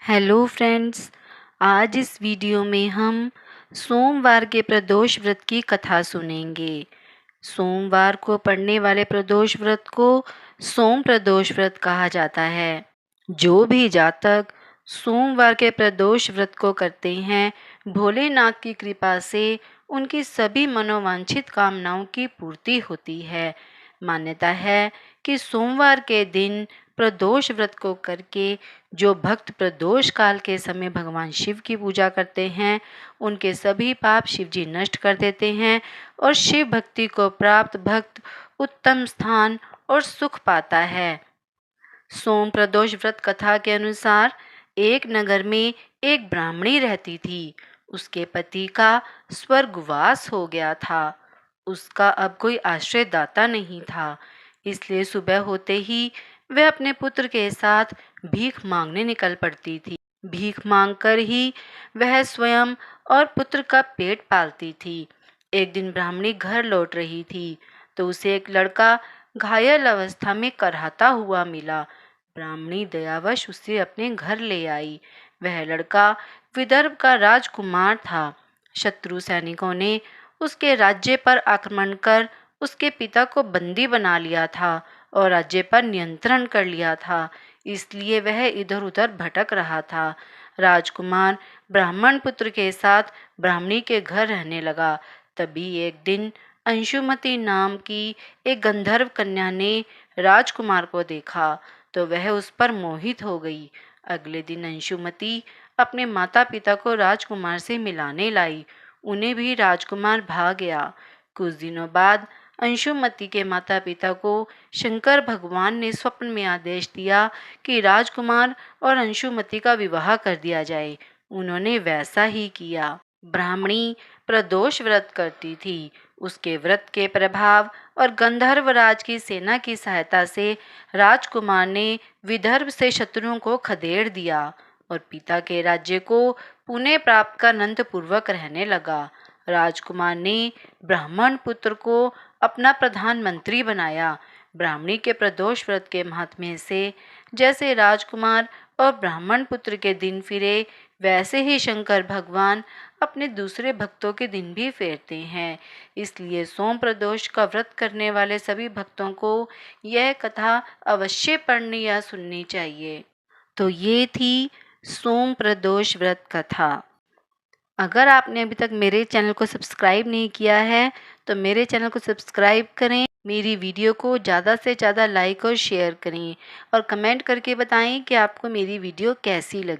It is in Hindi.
हेलो फ्रेंड्स, आज इस वीडियो में हम सोमवार के प्रदोष व्रत की कथा सुनेंगे। सोमवार को पड़ने वाले प्रदोष व्रत को सोम प्रदोष व्रत कहा जाता है। जो भी जातक सोमवार के प्रदोष व्रत को करते हैं, भोलेनाथ की कृपा से उनकी सभी मनोवांछित कामनाओं की पूर्ति होती है। मान्यता है कि सोमवार के दिन प्रदोष व्रत को करके जो भक्त प्रदोष काल के समय भगवान शिव की पूजा करते हैं, उनके सभी पाप शिव जी नष्ट कर देते हैं और शिव भक्ति को प्राप्त भक्त उत्तम स्थान और सुख पाता है। सोम प्रदोष व्रत कथा के अनुसार एक नगर में एक ब्राह्मणी रहती थी। उसके पति का स्वर्गवास हो गया था। उसका अब कोई आश्रयदाता नहीं था, इसलिए सुबह होते ही वह अपने पुत्र के साथ भीख मांगने निकल पड़ती थी। भीख मांगकर ही वह स्वयं और पुत्र का पेट पालती थी। एक दिन ब्राह्मणी घर लौट रही थी तो उसे एक लड़का घायल अवस्था में कराहता हुआ मिला। ब्राह्मणी दयावश उसे अपने घर ले आई। वह लड़का विदर्भ का राजकुमार था। शत्रु सैनिकों ने उसके राज्य पर आक्रमण कर उसके पिता को बंदी बना लिया था और राज्य पर नियंत्रण कर लिया था, इसलिए वह इधर उधर भटक रहा था। राजकुमार ब्राह्मण पुत्र के साथ ब्राह्मणी के घर रहने लगा। तभी एक दिन अंशुमती नाम की एक गंधर्व कन्या ने राजकुमार को देखा तो वह उस पर मोहित हो गई। अगले दिन अंशुमती अपने माता पिता को राजकुमार से मिलाने लाई। उन्हें भी राजकुमार भा गया। कुछ दिनों बाद अंशुमती के माता पिता को शंकर भगवान ने स्वप्न में आदेश दिया कि राजकुमार और अंशुमती का विवाह कर दिया जाए। उन्होंने वैसा ही किया। ब्राह्मणी प्रदोष व्रत करती थी। उसके व्रत के प्रभाव और गंधर्वराज की सेना की सहायता से राजकुमार ने विदर्भ से शत्रुओं को खदेड़ दिया और पिता के राज्य को पुनः प्राप्त कर अनंतपूर्वक रहने लगा। राजकुमार ने ब्राह्मण पुत्र को अपना प्रधानमंत्री बनाया। ब्राह्मणी के प्रदोष व्रत के महात्म्य से जैसे राजकुमार और ब्राह्मण पुत्र के दिन फिरे, वैसे ही शंकर भगवान अपने दूसरे भक्तों के दिन भी फेरते हैं। इसलिए सोम प्रदोष का व्रत करने वाले सभी भक्तों को यह कथा अवश्य पढ़नी या सुननी चाहिए। तो ये थी सोम प्रदोष व्रत कथा। अगर आपने अभी तक मेरे चैनल को सब्सक्राइब नहीं किया है तो मेरे चैनल को सब्सक्राइब करें, मेरी वीडियो को ज़्यादा से ज़्यादा लाइक और शेयर करें और कमेंट करके बताएं कि आपको मेरी वीडियो कैसी लगी।